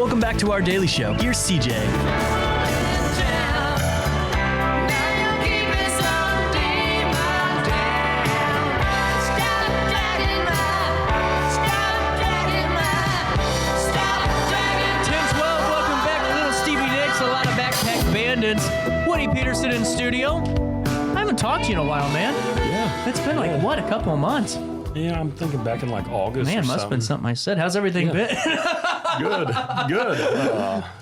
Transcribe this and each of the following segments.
Welcome back to our daily show. Here's CJ. Bandits, Woody Peterson in studio. I haven't talked to you in a while, man. Yeah. It's been like, what, a couple of months? Yeah, I'm thinking back in like August. Man, must have been something I said. How's everything been? Good.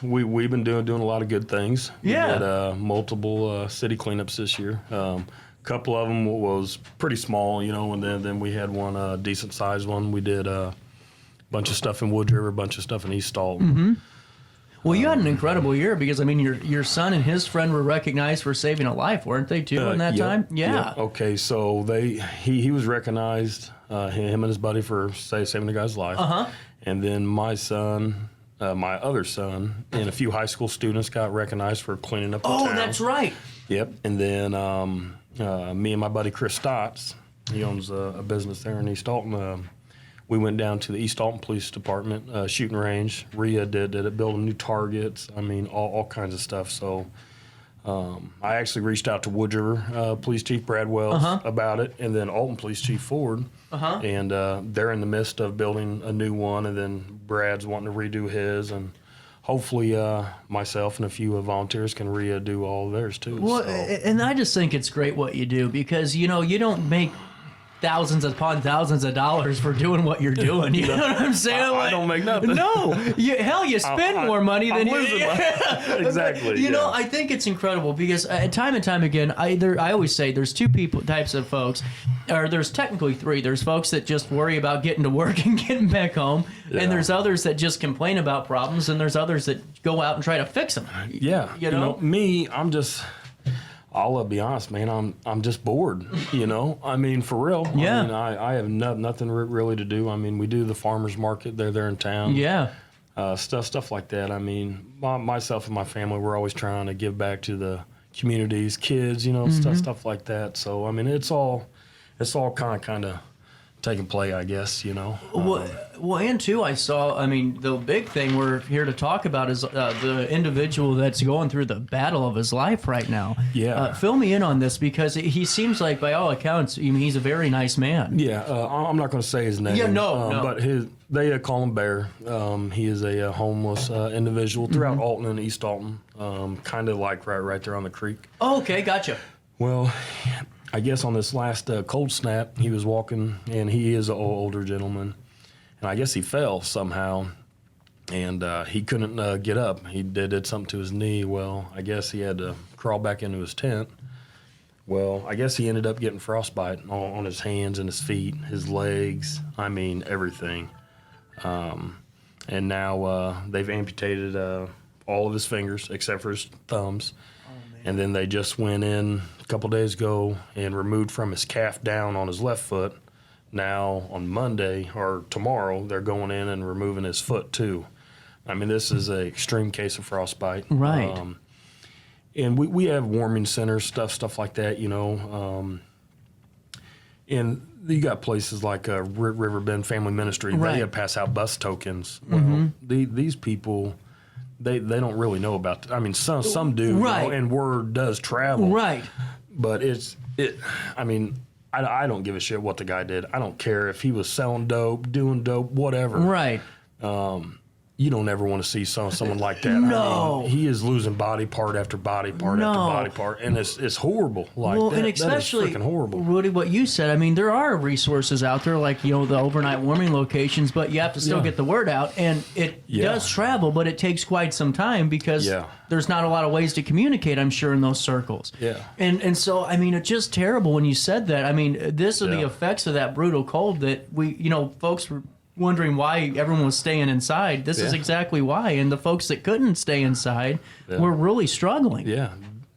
We've been doing a lot of good things. Yeah. We had multiple city cleanups this year. A couple of them was pretty small, and then we had one decent sized one. We did a bunch of stuff in Wood River, a bunch of stuff in East Alton. Mm-hmm. Well, you had an incredible year because, I mean, your son and his friend were recognized for saving a life, weren't they, too, in that time? Yeah. Yep. Okay, so he was recognized, him and his buddy, for saving the guy's life. Uh-huh. And then my son, my other son, and a few high school students got recognized for cleaning up the town. Oh, that's right. Yep. And then me and my buddy Chris Stotts, he owns a business there in East Alton. We went down to the East Alton Police Department shooting range. Rhea did it, building new targets. I mean, all kinds of stuff. So I actually reached out to Wood River Police Chief Brad Wells about it, and then Alton Police Chief Ford. And they're in the midst of building a new one, and then Brad's wanting to redo his, and hopefully myself and a few volunteers can redo all of theirs too. Well, so. And I just think it's great what you do because, you don't make thousands upon thousands of dollars for doing what you're doing. You know what I'm saying? I don't make nothing. No. You spend more money than you... Exactly. You know, I think it's incredible because time and time again, I always say there's two types of folks, or there's technically three. There's folks that just worry about getting to work and getting back home, and there's others that just complain about problems, and there's others that go out and try to fix them. Yeah. You know? Me, I'm just... I'll be honest, man. I'm just bored. I mean, for real. Yeah. I mean, I have nothing really to do. I mean, we do the farmers market. They're there in town. Yeah. Stuff like that. I mean, myself and my family, we're always trying to give back to the communities, kids. Stuff like that. So I mean, it's all kind of taking play, I guess. Well, and too, I saw. I mean, the big thing we're here to talk about is the individual that's going through the battle of his life right now. Yeah. Fill me in on this because he seems like, by all accounts, he's a very nice man. Yeah. I'm not going to say his name. Yeah. No. But they call him Bear. He is a homeless individual throughout Alton and East Alton, kind of like right there on the creek. Oh, okay, gotcha. Well, I guess on this last cold snap, he was walking, and he is an older gentleman, and I guess he fell somehow, and he couldn't get up. He did something to his knee. Well, I guess he had to crawl back into his tent. Well, I guess he ended up getting frostbite on his hands and his feet, his legs, I mean, everything. And now they've amputated all of his fingers except for his thumbs. And then they just went in a couple days ago and removed from his calf down on his left foot. Now on Monday or tomorrow, they're going in and removing his foot too. I mean, this is an extreme case of frostbite. Right. And we have warming centers, stuff like that, and you got places like RiverBend Family Ministry. Right. They pass out bus tokens. Well, these people... They don't really know about that. I mean, some do, right. And word does travel. Right. But I mean, I don't give a shit what the guy did. I don't care if he was selling dope, doing dope, whatever. Right. You don't ever want to see someone like that. No. I mean, he is losing body part after body part after body part, and it's horrible. And especially, that is freaking horrible. Rudy, what you said. I mean, there are resources out there like the overnight warming locations, but you have to still get the word out, and it does travel, but it takes quite some time because there's not a lot of ways to communicate. I'm sure in those circles. Yeah. And so I mean, it's just terrible when you said that. I mean, this are the effects of that brutal cold that folks were wondering why everyone was staying inside. This is exactly why. And the folks that couldn't stay inside were really struggling. Yeah.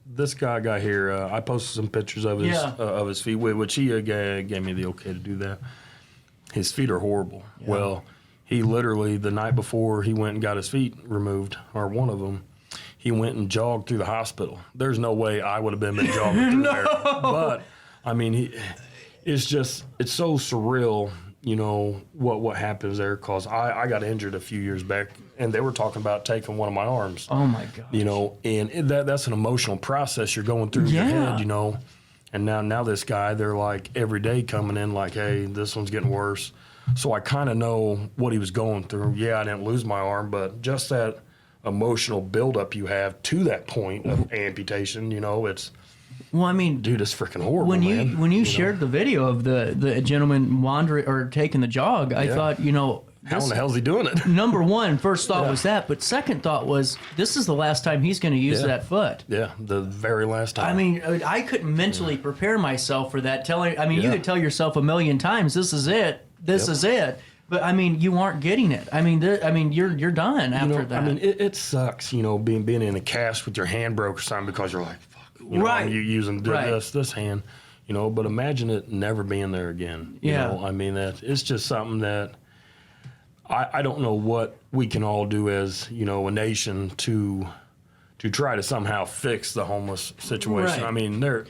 This guy here, I posted some pictures of his feet, which he gave me the okay to do that. His feet are horrible. Yeah. Well, he literally, the night before he went and got his feet removed, or one of them, he went and jogged through the hospital. There's no way I would have been jogging through there. But, I mean, it's so surreal. what happens there, because I got injured a few years back, and they were talking about taking one of my arms. Oh my God. And that's an emotional process you're going through your head, And now this guy, they're like every day coming in like, hey, this one's getting worse. So I kind of know what he was going through. Yeah, I didn't lose my arm, but just that emotional buildup you have to that point of amputation, it's. Well, I mean, dude, it's freaking horrible. When you shared the video of the gentleman wandering or taking the jog, I thought, how in the hell's he doing it? Number one, first thought was that, but second thought was, this is the last time he's going to use that foot. Yeah, the very last time. I mean, I couldn't mentally prepare myself for that. You could tell yourself a million times, this is it, this is it. But I mean, you aren't getting it. I mean, you're done after that. I mean, it sucks, being in a cast with your hand broke or something, because you're like, fuck, right. You're using this hand, But imagine it never being there again. You know? I mean, it's just something that I don't know what we can all do as a nation to try to somehow fix the homeless situation. Right. I mean, they're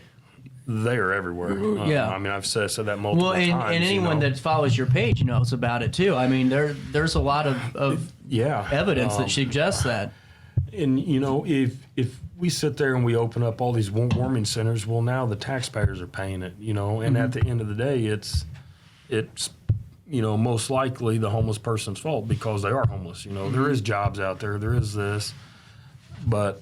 everywhere. I mean, I've said that multiple times. And anyone that follows your page knows about it too. I mean, there's a lot of evidence that suggests that. And if we sit there and we open up all these warming centers, well, now the taxpayers are paying it. And at the end of the day, it's most likely the homeless person's fault, because they are homeless. There is jobs out there. There is this, but.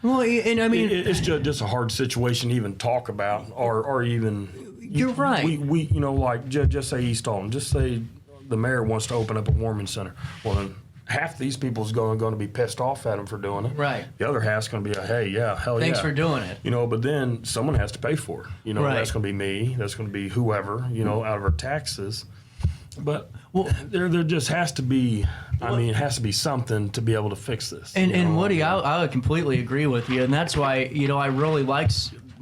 Well, and I mean, it's just a hard situation to even talk about, or even. You're right. We like just say East Alton. Just say the mayor wants to open up a warming center. Well, then half these people's going to be pissed off at him for doing it. Right. The other half's going to be hey, hell thanks yeah. for doing it. But then someone has to pay for it. Right. That's going to be me. That's going to be whoever. Out of our taxes. But there just has to be. I mean, it has to be something to be able to fix this. And Woody, I would completely agree with you, and that's why I really like.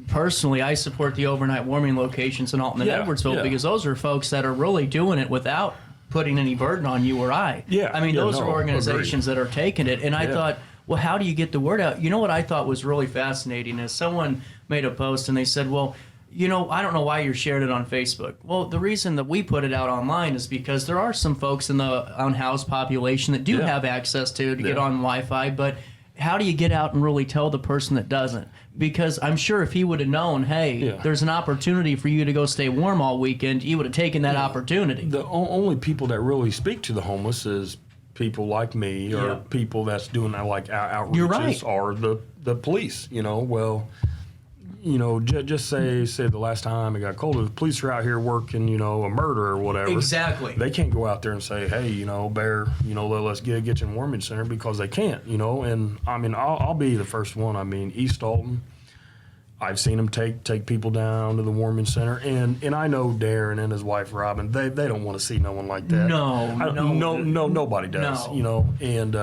Personally, I support the overnight warming locations in Alton and Edwardsville, because those are folks that are really doing it without putting any burden on you or I. Yeah. I mean, those are organizations that are taking it, and I thought, well, how do you get the word out? What I thought was really fascinating is someone made a post and they said, well, I don't know why you're sharing it on Facebook. Well, the reason that we put it out online is because there are some folks in the unhoused population that do have access to get on Wi-Fi, but how do you get out and really tell the person that doesn't? Because I'm sure if he would have known, hey, there's an opportunity for you to go stay warm all weekend, he would have taken that opportunity. The only people that really speak to the homeless is people like me, or people that's doing that like outreaches, You're right. or the police. Just say the last time it got cold, the police are out here working, a murder or whatever. Exactly. They can't go out there and say, hey, Bear, let's get you in a warming center, because they can't, And I mean, I'll be the first one. I mean, East Alton, I've seen them take people down to the warming center, and I know Darren and his wife Robin, they don't want to see no one like that. No, nobody does. No. And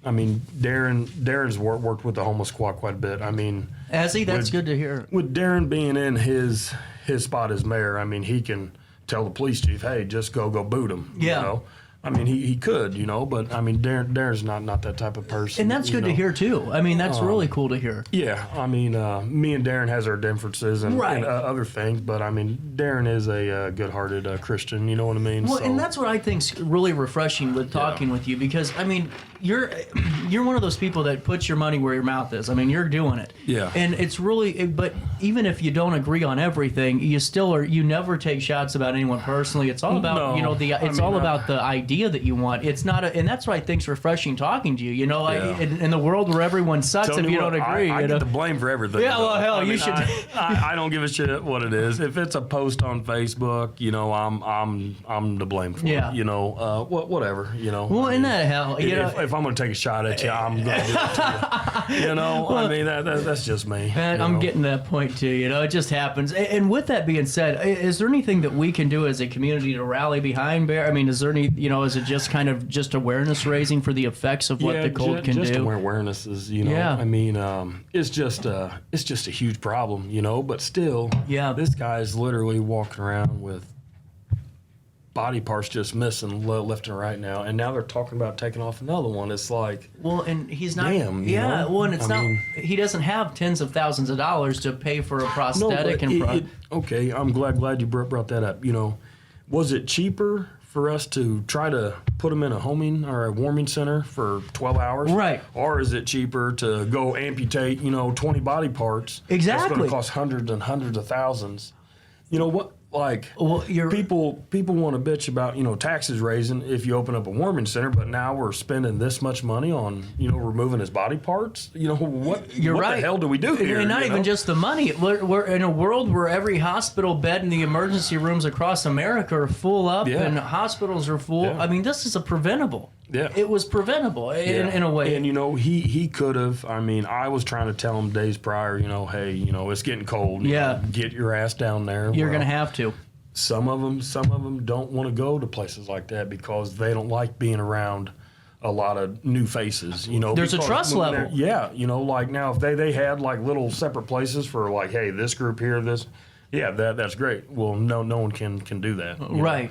I mean, Darren's worked with the homeless squad quite a bit. I mean. Has he? That's good to hear. With Darren being in his spot as mayor, I mean, he can tell the police chief, hey, just go boot him. Yeah. I mean, he could, but I mean, Darren's not that type of person. And that's good to hear too. I mean, that's really cool to hear. Yeah, I mean, me and Darren has our differences and other things, but I mean, Darren is a good-hearted Christian. You know what I mean? Well, and that's what I think's really refreshing with talking with you, because I mean, you're one of those people that puts your money where your mouth is. I mean, you're doing it. Yeah. And it's really, but even if you don't agree on everything, you still are. You never take shots about anyone personally. It's all about about the idea that you want. It's not, and that's why I think's refreshing talking to you. In the world where everyone sucks if you don't agree. I get the blame for everything. Yeah, well, hell, you should. I don't give a shit what it is. If it's a post on Facebook, I'm to blame for it. Whatever. Well, isn't that hell? If I'm going to take a shot at you, I'm going to do it to you. I mean, that's just me. I'm getting to that point too. It just happens. And with that being said, is there anything that we can do as a community to rally behind Bear? I mean, is there any, is it just kind of just awareness raising for the effects of what the cold can just do? Awareness is, I mean, it's just a huge problem, but still, this guy's literally walking around with body parts just missing left and right now, and now they're talking about taking off another one. It's like, well, and he's not. Damn, well, and it's not. He doesn't have tens of thousands of dollars to pay for a prosthetic okay, I'm glad you brought that up. Was it cheaper for us to try to put them in a homing or a warming center for 12 hours? Right. Or is it cheaper to go amputate, 20 body parts? Exactly. It's going to cost hundreds and hundreds of thousands. You know what? Like, Well, people want to bitch about, taxes raising if you open up a warming center, but now we're spending this much money on, removing his body parts. What the hell do we do here? And not even just the money. We're in a world where every hospital bed in the emergency rooms across America are full up and hospitals are full. Yeah. I mean, this is a preventable. Yeah. It was preventable in a way. And, he could have, I was trying to tell him days prior, hey, it's getting cold. Get your ass down there. You're going to have to. Some of them don't want to go to places like that because they don't like being around a lot of new faces. There's a trust level. Like now if they had like little separate places for like, hey, this group here, that's great. Well, no one can do that. Right.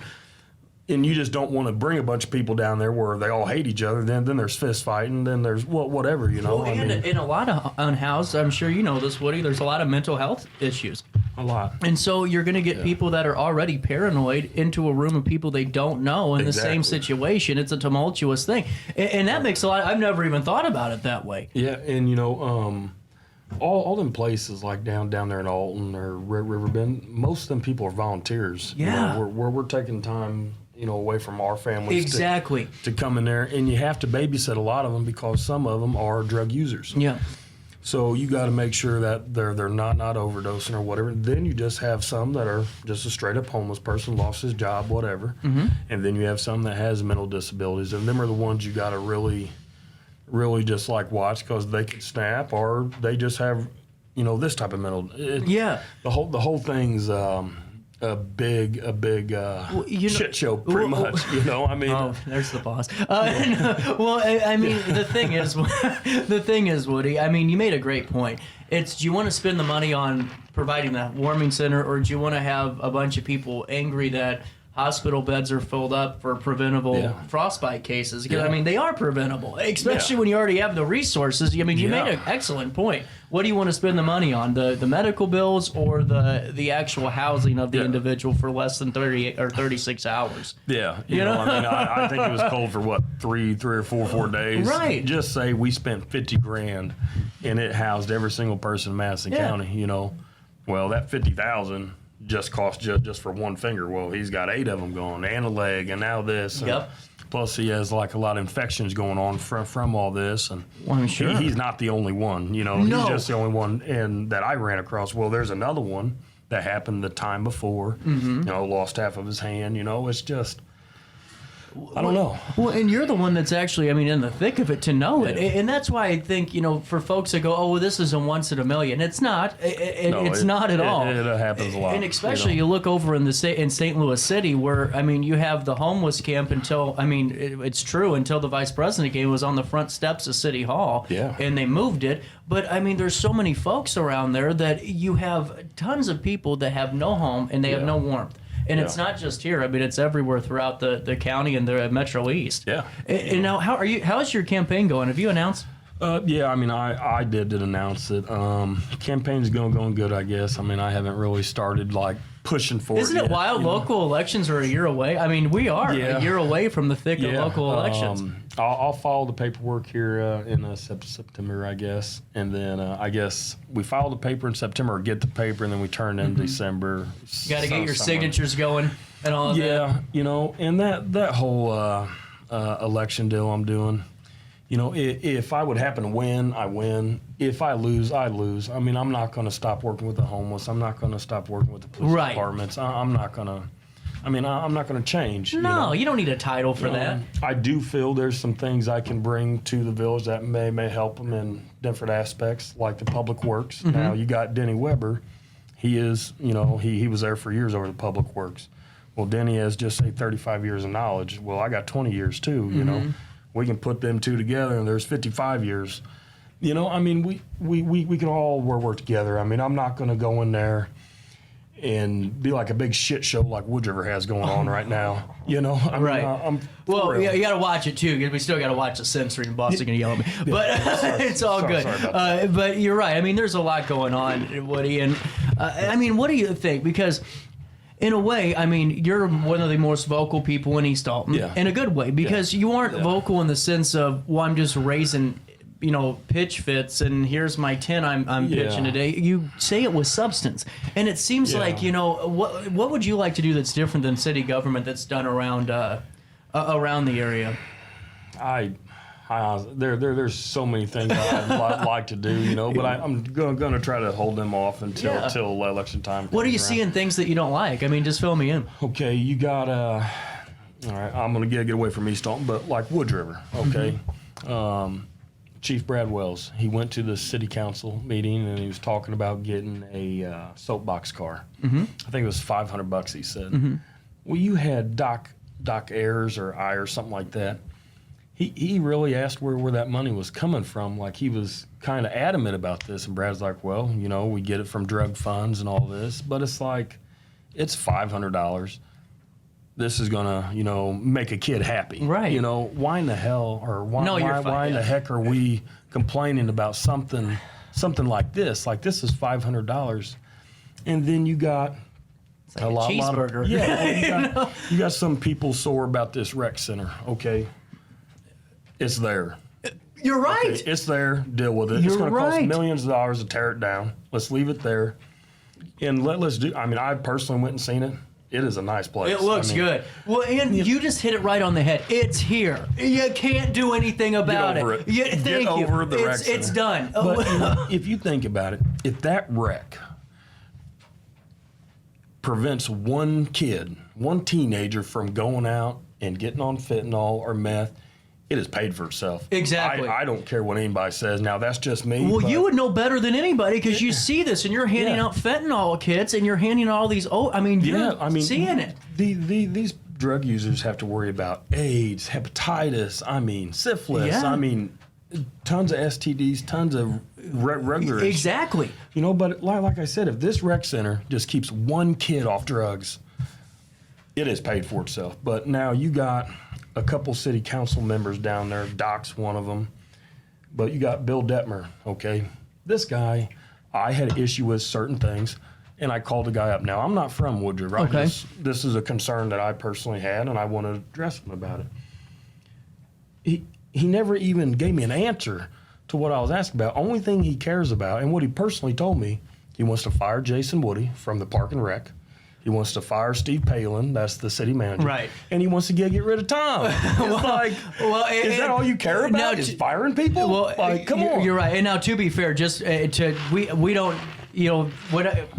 And you just don't want to bring a bunch of people down there where they all hate each other. Then there's fist fighting. Then there's whatever. Well, and a lot of unhoused, I'm sure you know this, Woody. There's a lot of mental health issues. A lot. And so you're going to get people that are already paranoid into a room of people they don't know in the same situation. It's a tumultuous thing, and that makes a lot. I've never even thought about it that way. Yeah, and all them places like down there in Alton or Riverbend, most of them people are volunteers. Yeah, we're taking time. Away from our families to come in there, and you have to babysit a lot of them because some of them are drug users. Yeah. So you got to make sure that they're not overdosing or whatever. Then you just have some that are just a straight up homeless person, lost his job, whatever. Mm-hmm. And then you have some that has mental disabilities, and them are the ones you got to really just like watch because they could snap or they just have this type of mental. The whole thing's. A big shit show, pretty much. Oh, there's the boss. Well, the thing is, Woody. You made a great point. Do you want to spend the money on providing that warming center, or do you want to have a bunch of people angry that hospital beds are filled up for preventable frostbite cases? Because they are preventable, especially when you already have the resources. You made an excellent point. What do you want to spend the money on? The medical bills or the actual housing of the individual for less than 38 or 36 hours? Yeah, I think it was cold for what 3 or 4 days. Right. Just say we spent $50,000 and it housed every single person in Madison County. Well, that $50,000 just cost just for one finger. Well, he's got 8 of them going and a leg and now this. And plus, he has like a lot of infections going on from all this. And he's not the only one. He's just the only one and that I ran across. Well, there's another one that happened the time before. Mm-hmm. Lost half of his hand. It's just. I don't know. Well, and you're the one that's actually, in the thick of it to know it. And that's why I think, for folks that go, oh, well, this is a once in a million. It's not. It's not at all. It happens a lot. And especially you look over in St. Louis City where, you have the homeless camp until, it's true, until the vice president came, it was on the front steps of City Hall. Yeah. And they moved it. But, there's so many folks around there that you have tons of people that have no home and they have no warmth. And it's not just here. It's everywhere throughout the county and the Metro East. Yeah. And now, how is your campaign going? Have you announced? I did announce it. Campaign's going good, I guess. I haven't really started like pushing for it. Isn't it wild? Local elections are a year away. We are a year away from the thick of local elections. I'll follow the paperwork here in September, I guess. And then I guess we file the paper in September or get the paper, and then we turn in December. You got to get your signatures going and all of that. And that whole election deal I'm doing, if I would happen to win, I win. If I lose, I lose. I'm not going to stop working with the homeless. I'm not going to stop working with the police departments. I'm not going to. I'm not going to change. No, you don't need a title for that. I do feel there's some things I can bring to the village that may help them in different aspects, like the public works. Mm-hmm. Now, you got Denny Weber. He is, he was there for years over the public works. Well, Denny has just, say, 35 years of knowledge. Well, I got 20 years, too, We can put them two together, and there's 55 years. We can all work together. I'm not going to go in there and be like a big shit show like Wood River has going on right now. Right. Well, you got to watch it too, because we still got to watch the censoring. Boss are going to yell at me, but it's all good. But you're right. There's a lot going on, Woody, and what do you think? Because in a way, I mean, you're one of the most vocal people in East Alton, in a good way, because you aren't vocal in the sense of, well, I'm just raising, pitch fits, and here's my 10 I'm pitching today. You say it with substance, and it seems like, what would you like to do that's different than city government that's done around around the area? There's so many things I'd like to do, but I'm going to try to hold them off until election time. What are you seeing things that you don't like? I mean, just fill me in. Okay, you got all right, I'm going to get away from East Alton, but like Wood River, okay. Chief Brad Wells, he went to the city council meeting and he was talking about getting a soapbox car. I think it was $500, he said. Well, you had Doc Ayers or something like that. He really asked where that money was coming from. Like, he was kind of adamant about this, and Brad's like, well, we get it from drug funds and all this, but it's like, it's $500. This is gonna, make a kid happy. Right. Why in the hell, or why in the heck are we complaining about something like this? Like, this is $500, and then you got it's like a cheeseburger. You got some people sore about this rec center. Okay. It's there. You're right. Okay, it's there. Deal with it. It's going to cost millions of dollars to tear it down. Let's leave it there. And let's do. I mean, I personally went and seen it. It is a nice place. It looks good. Well, and you just hit it right on the head. It's here. You can't do anything about it. Get over the wreck center. It's done. But if you think about it, if that wreck prevents one teenager from going out and getting on fentanyl or meth, it is paid for itself. Exactly. I don't care what anybody says. Now, that's just me. Well, you would know better than anybody because you see this and you're handing out fentanyl kits and you're handing out all these. You're seeing it. These drug users have to worry about AIDS, hepatitis, syphilis, tons of STDs, tons of regular. Exactly. But like I said, if this rec center just keeps one kid off drugs, it is paid for itself. But now you got a couple city council members down there. Doc's one of them. But you got Bill Detmer, okay? This guy, I had an issue with certain things, and I called the guy up. Now, I'm not from Wood River. Okay. This is a concern that I personally had, and I want to address him about it. He never even gave me an answer to what I was asking about. Only thing he cares about, and what he personally told me, he wants to fire Jason Woody from the Park and Rec. He wants to fire Steve Palin, that's the city manager. Right. And he wants to get rid of Tom. It's is that all you care about, is firing people? Well, come on. You're right. And now, to be fair, we don't,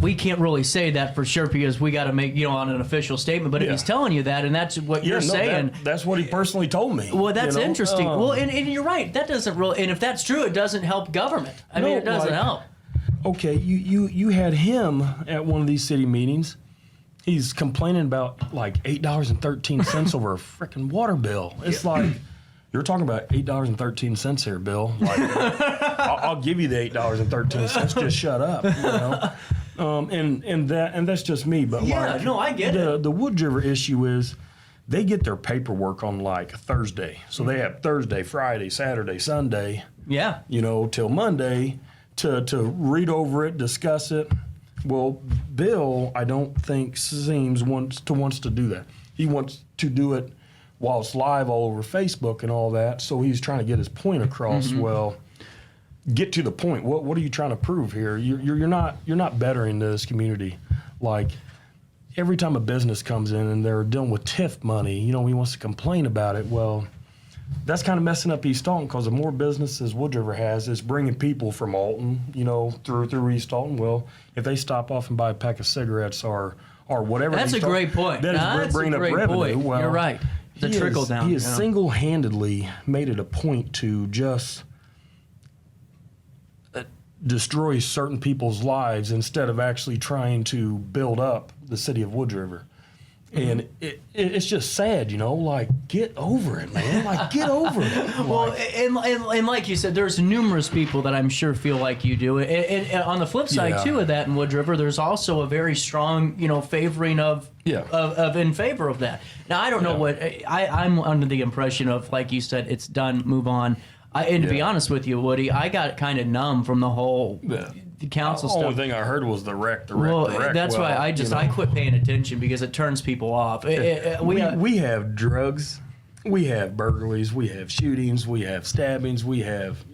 we can't really say that for sure because we got to make, on an official statement. But if he's telling you that and that's what you're saying. That's what he personally told me. Well, that's interesting. And you're right. That doesn't really, and if that's true, it doesn't help government. I mean, it doesn't help. Okay, you had him at one of these city meetings. He's complaining about like $8.13 over a freaking water bill. It's like, you're talking about $8.13 here, Bill. Like, I'll give you the $8.13. Just shut up. And that's just me. But I get it. The Wood River issue is they get their paperwork on like Thursday, so they have Thursday, Friday, Saturday, Sunday. Yeah. Till Monday to read over it, discuss it. Well, Bill, I don't think wants to do that. He wants to do it while it's live all over Facebook and all that. So he's trying to get his point across. Well, get to the point. What are you trying to prove here? You're not bettering this community. Like, every time a business comes in and they're dealing with TIF money, he wants to complain about it. Well, that's kind of messing up East Alton because the more businesses Wood River has, it's bringing people from Alton, through East Alton. Well, if they stop off and buy a pack of cigarettes or whatever. That's a great point. That is bringing up revenue. Point. Well, you're right. The trickle down. He has single-handedly made it a point to just destroy certain people's lives instead of actually trying to build up the city of Wood River. And it's just sad, like, get over it, man. Like, get over it. Well, and like you said, there's numerous people that I'm sure feel like you do. And on the flip side, too, of that in Wood River, there's also a very strong, favoring of in favor of that. Now, I don't know what, I'm under the impression of, like you said, it's done, move on. And to be honest with you, Woody, I got kind of numb from the whole council The stuff. only thing I heard was the wreck. That's why I quit paying attention because it turns people off. We have drugs, we have burglaries, we have shootings, we have stabbings, we have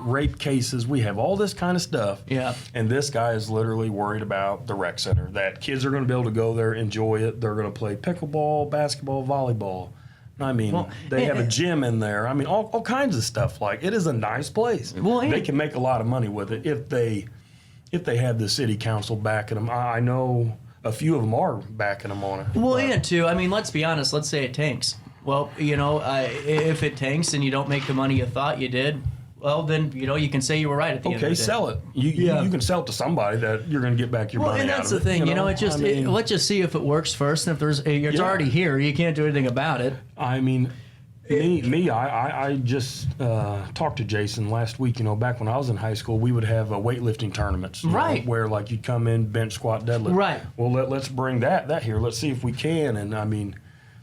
rape cases, we have all this kind of stuff. Yeah. And this guy is literally worried about the rec center, that kids are going to be able to go there, enjoy it. They're going to play pickleball, basketball, volleyball. I mean, they have a gym in there. I mean, all kinds of stuff. Like, it is a nice place. Well, they can make a lot of money with it if they have the city council backing them. I know a few of them are backing them on it. Well, and too, I mean, let's be honest. Let's say it tanks. Well, if it tanks and you don't make the money you thought you did, well, then, you can say you were right at the end of the day. Okay, sell it. You can sell it to somebody that you're going to get back your money and that's the thing. Let's just see if it works first. And if it's already here, you can't do anything about it. I mean, I just talked to Jason last week. Back when I was in high school, we would have weightlifting tournaments, right? Where like you'd come in, bench, squat, deadlift. Right. Well, let's bring that here. Let's see if we can. And I mean,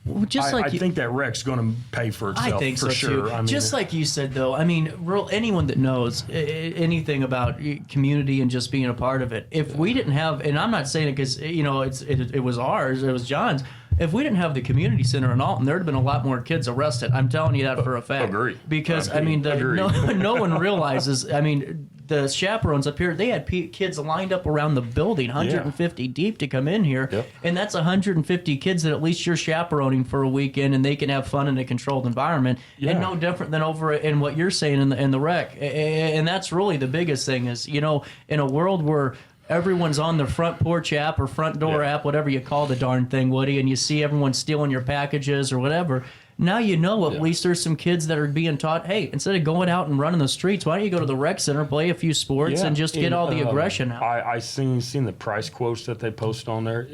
I think that wreck's going to pay for itself. I think for so sure. too. I mean, just like you said, though. I mean, anyone that knows anything about community and just being a part of it. If we didn't have, and I'm not saying it because it was ours, it was John's. If we didn't have the community center in Alton, there'd have been a lot more kids arrested. I'm telling you that for a fact. Agree. Because no one realizes. I mean, the chaperones up here, they had kids lined up around the building, 150 deep, to come in here, and that's 150 kids that at least you're chaperoning for a weekend, and they can have fun in a controlled environment, and no different than over in what you're saying in the rec. And that's really the biggest thing is, in a world where everyone's on the front porch app or front door app, whatever you call the darn thing, Woody, and you see everyone stealing your packages or whatever. Now at least there's some kids that are being taught, hey, instead of going out and running the streets, why don't you go to the rec center, play a few sports, and just get all the aggression out? I seen the price quotes that they post on there.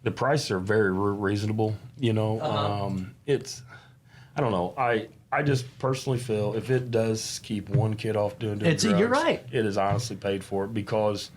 The prices are very reasonable. It's, I don't know. I just personally feel if it does keep one kid off doing drugs, you're right. It is honestly paid for it because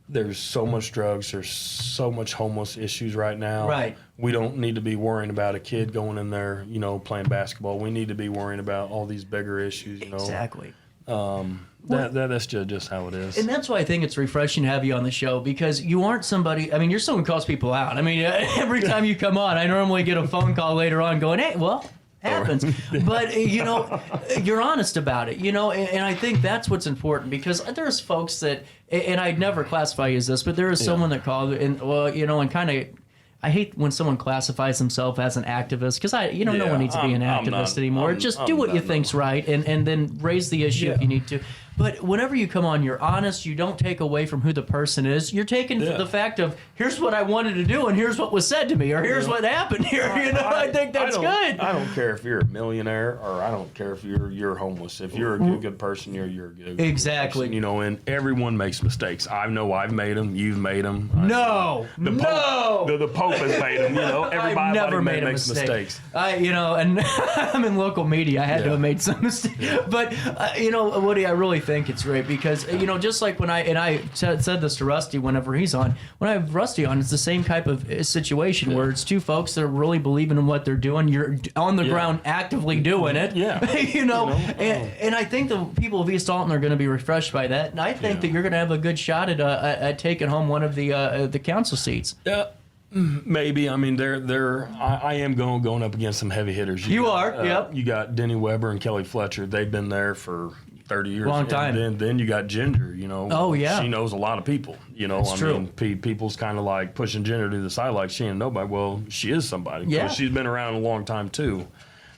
there's so much drugs, there's so much homeless issues right now. Right. We don't need to be worrying about a kid going in there, playing basketball. We need to be worrying about all these bigger issues, Exactly. That's just how it is. And that's why I think it's refreshing to have you on the show, because you aren't somebody, I mean, you're someone who calls people out. I mean, every time you come on, I normally get a phone call later on going, hey, well, happens. But, you're honest about it, and I think that's what's important, because there's folks that, and I'd never classify you as this, but there is someone that called and, and kind of, I hate when someone classifies themselves as an activist, because no one needs to be an activist anymore. Just do what you think's right, and then raise the issue if you need to. But whenever you come on, you're honest. You don't take away from who the person is. You're taking the fact of, here's what I wanted to do, and here's what was said to me, or here's what happened here. I think that's good. I don't care if you're a millionaire, or I don't care if you're homeless. If you're a good person, you're a good exactly. person, and everyone makes mistakes. I know I've made them. You've made them. The Pope has made them. Everybody never makes mistakes. And I'm in local media. I had to have made some mistakes. But Woody, I really think it's great because just like when I said this to Rusty whenever he's on, when I have Rusty on, it's the same type of situation where it's two folks that are really believing in what they're doing. You're on the ground actively doing it. And I think the people of East Alton are going to be refreshed by that, and I think that you're going to have a good shot at taking home one of the council seats. Maybe. I mean, I am going up against some heavy hitters. You are. Yep. You got Denny Weber and Kelly Fletcher. They've been there for 30 years. Long time. And then you got Ginger, Oh, yeah. She knows a lot of people, That's true. People's kind of like pushing Ginger to the side like she ain't nobody. Well, she is somebody. Yeah. She's been around a long time, too.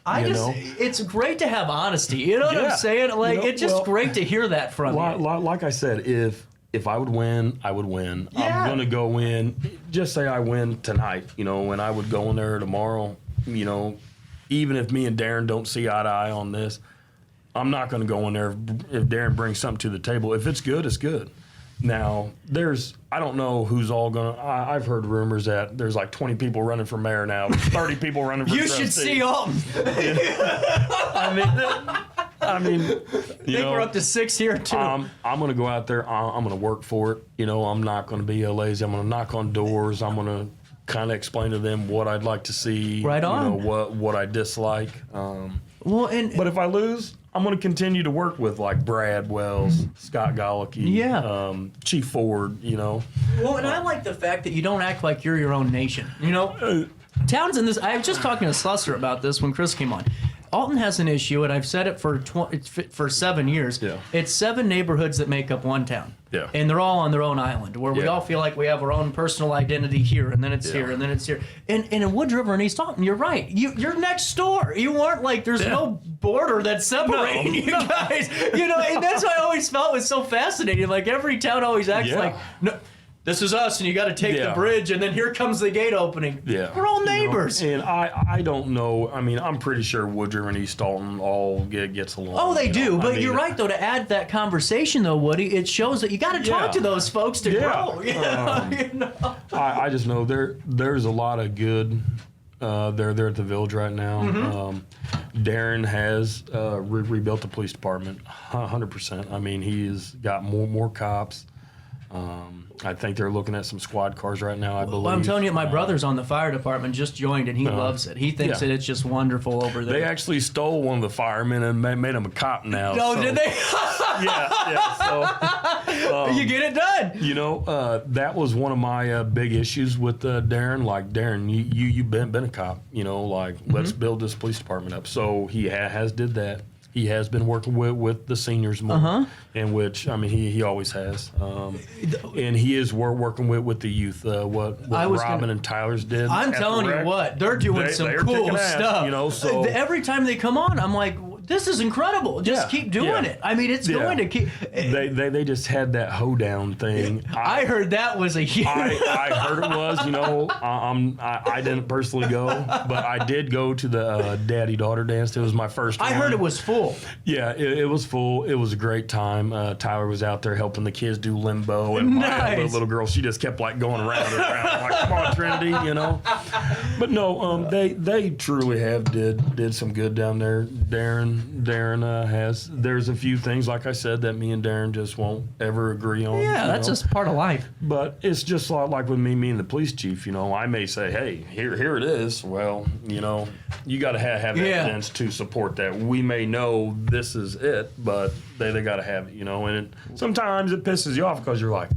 It's great to have honesty. You know what I'm saying? Like, it's just great to hear that from you. Like I said, if I would win, I would win. Yeah. I'm going to go in. Just say I win tonight, and I would go in there tomorrow, even if me and Darren don't see eye to eye on this, I'm not going to go in there if Darren brings something to the table. If it's good, it's good. Now, I don't know who's all going to, I've heard rumors that there's like 20 people running for mayor now, 30 people running for You trustee. should see Alton. I mean, I think we're up to 6 here, too. I'm going to go out there. I'm going to work for it. I'm not going to be lazy. I'm going to knock on doors. I'm going to kind of explain to them what I'd like to see. Right on. You know, what I dislike. Well, But if I lose, I'm going to continue to work with like Brad Wells, Scott Golicky, Chief Ford, you know. Well, and I like the fact that you don't act like you're your own nation. You know, towns in this. I was just talking to Slusser about this when Chris came on. Alton has an issue, and I've said it for 7 years. Yeah. It's 7 neighborhoods that make up one town. Yeah. And they're all on their own island, where we all feel like we have our own personal identity here, and then it's here, and then it's here. And in Wood River and East Alton, you're right. You're next door. You aren't like there's no border that's separating you guys. You know, and that's what I always felt was so fascinating. Like every town always acts like no. This is us, and you got to take the bridge, and then here comes the gate opening. Yeah. We're all neighbors. You know, and I don't know. I mean, I'm pretty sure Wood River and East Alton all gets along. Oh, they do. Know? But you're right, though, to add that conversation, though, Woody, it shows that you got to talk to those folks to grow. Yeah. You know? I just know there's a lot of good. They're at the village right now. Darren has rebuilt the police department 100%. I mean, he's got more cops. I think they're looking at some squad cars right now, I believe. Well, I'm telling you, my brother's on the fire department, just joined, and he loves it. He thinks that it's just wonderful over there. They actually stole one of the firemen and made him a cop now. Oh, so, did they? So, you get it done. You know, that was one of my big issues with Darren. Like, Darren, you've been a cop. You know, like, let's build this police department up. So he has did that. He has been working with the seniors more, in which, I mean, he always has. And he is working with the youth, what Robin and Tyler's did. I'm telling you what, they're doing some cool stuff. You know, so every time they come on, I'm like, this is incredible. Just keep doing it. I mean, it's going to keep. They just had that hoedown thing. I heard that was a huge. I heard it was. You know, I didn't personally go, but I did go to the daddy-daughter dance. It was my first one. I heard it was full. Yeah, it was full. It was a great time. Tyler was out there helping the kids do limbo, and my little girl, she just kept like going around and around. I'm like, come on, Trinity, you know. But no, they truly did some good down there. Darren has. There's a few things, like I said, that me and Darren just won't ever agree on. Yeah, that's just part of life. But it's just like with me and the police chief. You know, I may say, hey, here it is. Well, you know, you got to have evidence to support that. We may know this is it, but they got to have it. You know, and sometimes it pisses you off because you're like,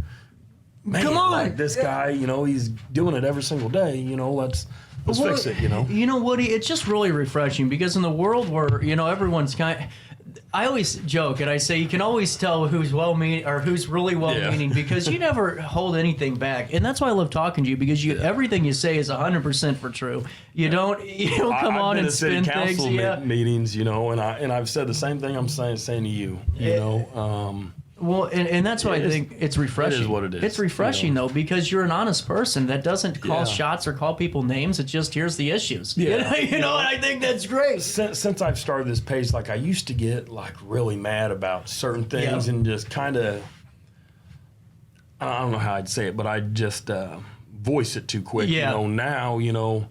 man, come on, like this guy. You know, he's doing it every single day. You know, let's fix it, you know. You know, Woody, it's just really refreshing because in the world where, you know, everyone's I always joke and I say you can always tell who's well-meaning or who's really well-meaning because you never hold anything back. And that's why I love talking to you because everything you say is 100% for true. You don't come on and spin things. I've been to city council meetings, you know, and I've said the same thing I'm saying to you, you know. Well, and that's why I think it's refreshing. It is what it is. It's refreshing, though, because you're an honest person that doesn't call shots or call people names. It just here's the issues. Yeah. You know, and I think that's great. Since I've started this page, like I used to get like really mad about certain things and just kind of, I don't know how I'd say it, but I'd just voice it too quick. Yeah. You know, now, you know,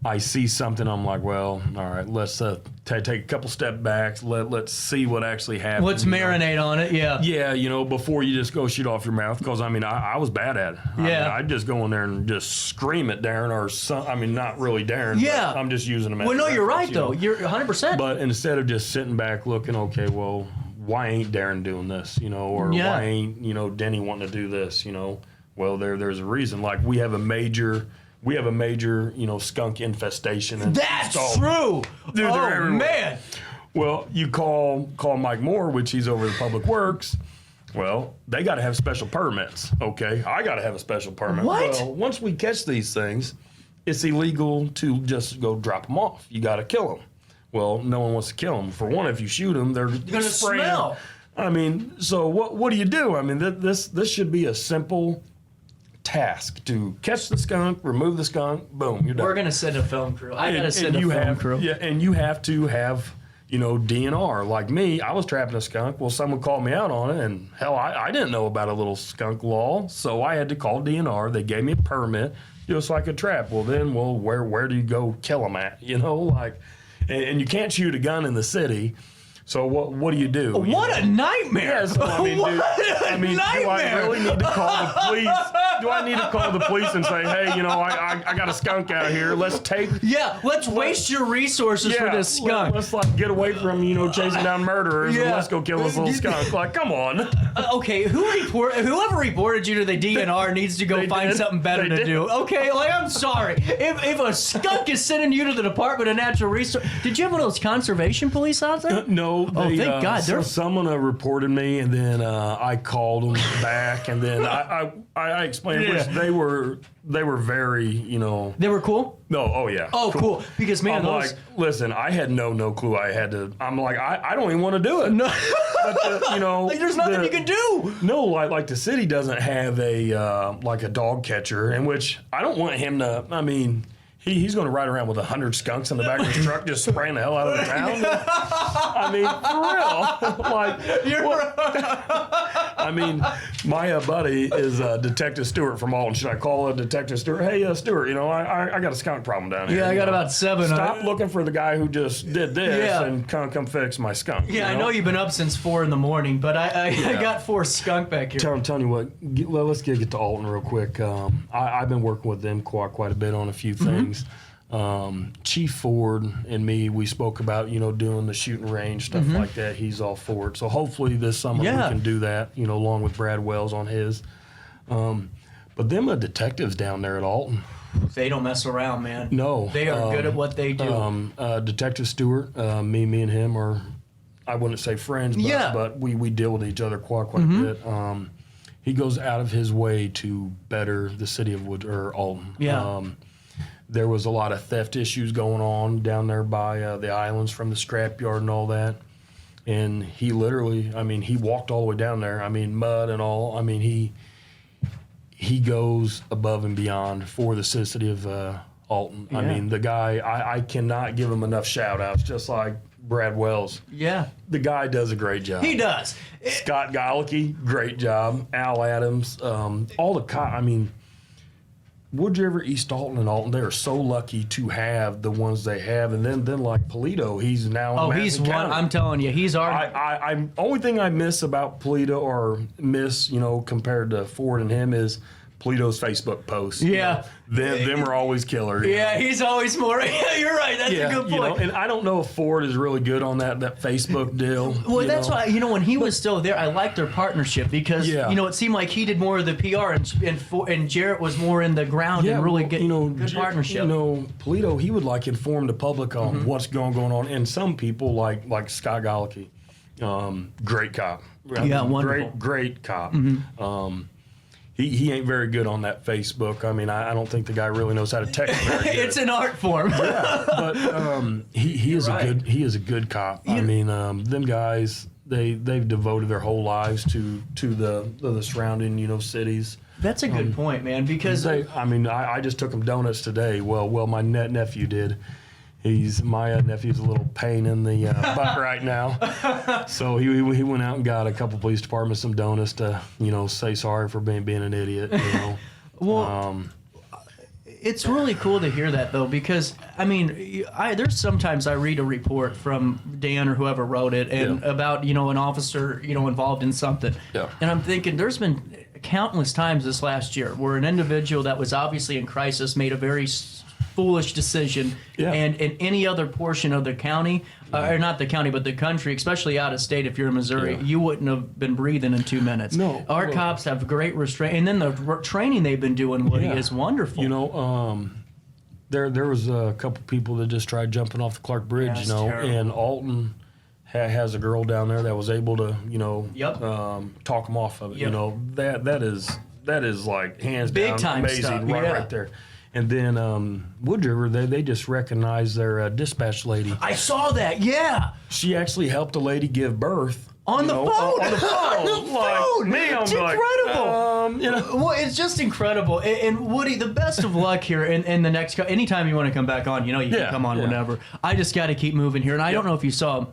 I see something, I'm like, well, all right, let's take a couple step backs. Let's see what actually happened. Let's marinate on it, Yeah, you know, before you just go shoot off your mouth, because, I mean, I was bad at it. I'd just go in there and just scream at Darren I mean, not really Darren. Yeah. But I'm just using him as well, no, you're right, know. though. You're 100%. But instead of just sitting back looking, okay, well, why ain't Darren doing this, you know, or why ain't, you know, Denny wanting to do this, you know? Well, there's a reason. Like, we have a major, you know, skunk infestation. That's true. Dude, oh, man. Well, you call Mike Moore, which he's over the Public Works. Well, they got to have special permits. Okay, I got to have a special permit. What? Well, once we catch these things, it's illegal to just go drop them off. You got to kill them. Well, no one wants to kill them. For one, if you shoot them, they're going to spraying. smell. I mean, so what do you do? I mean, this should be a simple task to catch the skunk, remove the skunk, boom, you're done. We're going to send a film crew. I got to send a film crew. Yeah, and you have to have, you know, DNR. Like me, I was trapping a skunk. Well, someone called me out on it, and hell, I didn't know about a little skunk law, so I had to call DNR. They gave me a permit just so I could trap. Well, then, where do you go kill them at? You know, like, and you can't shoot a gun in the city. So what do you do? What a nightmare! Yeah, so, I mean, dude, do I really need to call the police? Do I need to call the police and say, hey, I got a skunk out here. Let's take. Yeah, let's waste your resources for this skunk. Let's get away from chasing down murderers and let's go kill this little skunk. Like, come on. Okay, whoever reported you to the DNR needs to go find something better to do. Okay, I'm sorry. If a skunk is sending you to the Department of Natural Resources, did you have one of those conservation police out there? No. Thank God. Someone reported me, and then I called them back, and then I explained which they were very, They were cool? No, oh yeah. Oh, cool. Because, man, I'm like, listen, I had no clue I had to. I'm like, I don't even want to do it. No. But there's nothing you can do. No, like the city doesn't have a dog catcher, in which I don't want him to. I mean, he's going to ride around with 100 skunks in the back of his truck, just spraying the hell out of the town. I mean, for real. I mean, my buddy is Detective Stewart from Alton. Should I call Detective Stewart? Hey, Stewart, I got a skunk problem down here. Yeah, I got about 7. Stop looking for the guy who just did this and come fix my skunk. Yeah, I know you've been up since 4 a.m, but I got 4 skunk back here. I'm telling you what, let's get to Alton real quick. I've been working with them quite a bit on a few things. Chief Ford and me, we spoke about, doing the shooting range, stuff like that. He's all for it. So hopefully this summer we can do that, along with Brad Wells on his. But them detectives down there at Alton. They don't mess around, man. No. They are good at what they do. Detective Stewart, me and him are, I wouldn't say friends, but we deal with each other quite a bit. He goes out of his way to better the city of Alton. Yeah. There was a lot of theft issues going on down there by the islands from the scrapyard and all that. And he literally, he walked all the way down there. Mud and all. He goes above and beyond for the city of Alton. Yeah. The guy, I cannot give him enough shout outs, just like Brad Wells. Yeah. The guy does a great job. He does. Scott Golicky, great job. Al Adams, all the Wood River, East Alton, and Alton, they are so lucky to have the ones they have. And then like Polito, he's now in Madison County. I'm telling you, he's our... I only thing I miss about Polito, or compared to Ford and him, is Polito's Facebook posts. Yeah. Them are always killer. Yeah, he's always more... Yeah, you're right. That's a good point. And I don't know if Ford is really good on that Facebook deal. Well, that's why, when he was still there, I liked their partnership because, it seemed like he did more of the PR and Jarrett was more in the ground and really good partnership. Polito, he would inform the public on what's going on. And some people like Scott Golicky, great cop. Yeah, wonderful. Great cop. He ain't very good on that Facebook. I don't think the guy really knows how to text very good. It's an art form. Yeah, but he is a good cop. Them guys, they've devoted their whole lives to the surrounding cities. That's a good point, man. Because I just took him donuts today. Well, my nephew did. My nephew's a little pain in the butt right now. So he went out and got a couple police departments some donuts to, say sorry for being an idiot, Well, it's really cool to hear that, though, because, there's sometimes I read a report from Dan or whoever wrote it and about, an officer, involved in something. Yeah. And I'm thinking there's been countless times this last year where an individual that was obviously in crisis made a very foolish decision, and in any other portion of the county, or not the county, but the country, especially out of state, if you're in Missouri, you wouldn't have been breathing in 2 minutes. No, our cops have great restraint, and then the training they've been doing, Woody, is wonderful. There was a couple people that just tried jumping off the Clark Bridge, and Alton has a girl down there that was able to, talk them off of it. That is like hands big down time amazing stuff. right there. And then Wood River, they just recognized their dispatch lady. I saw that, yeah. She actually helped a lady give birth. On the phone. On the phone. On the phone. It's incredible. Well, it's just incredible. And Woody, the best of luck here in the next... Anytime you want to come back on, you can come on whenever. I just got to keep moving here. And I don't know if you saw...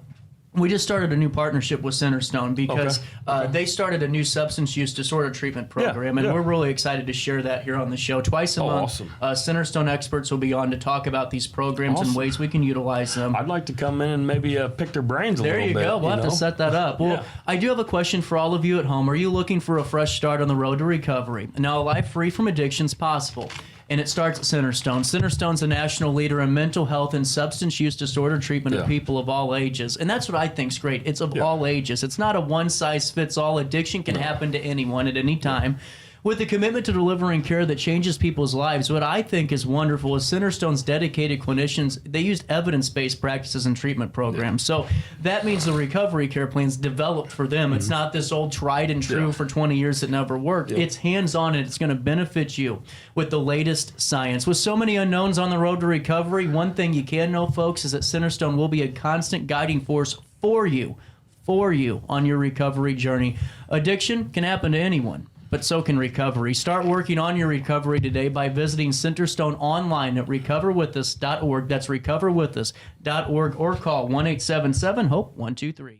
we just started a new partnership with Centerstone because Okay. they started a new substance use disorder treatment program, and yeah. we're really excited to share that here on the show. Twice a month, awesome. Centerstone experts will be on to talk about these programs and Awesome. ways we can utilize them. I'd like to come in and maybe pick their brains a There little you bit. go. We'll have to set that up. Well, Yeah. I do have a question for all of you at home. Are you looking for a fresh start on the road to recovery? Now, a life free from addiction is possible, and it starts at Centerstone. Centerstone's a national leader in mental health and substance use disorder treatment of Yeah. people of all ages, and that's what I think's great. It's of all ages. It's not a one-size-fits-all. Addiction can happen to anyone at any time. With a commitment to delivering care that changes people's lives, what I think is wonderful is Centerstone's dedicated clinicians, they used evidence-based practices and treatment programs. So that means the recovery care plan's developed for them. It's not this old tried and true for 20 years that never worked. It's hands-on, and it's going to benefit you with the latest science. With so many unknowns on the road to recovery, one thing you can know, folks, is that Centerstone will be a constant guiding force for you on your recovery journey. Addiction can happen to anyone, but so can recovery. Start working on your recovery today by visiting Centerstone online at recoverwithus.org. That's recoverwithus.org, or call 1-877-HOPE-123.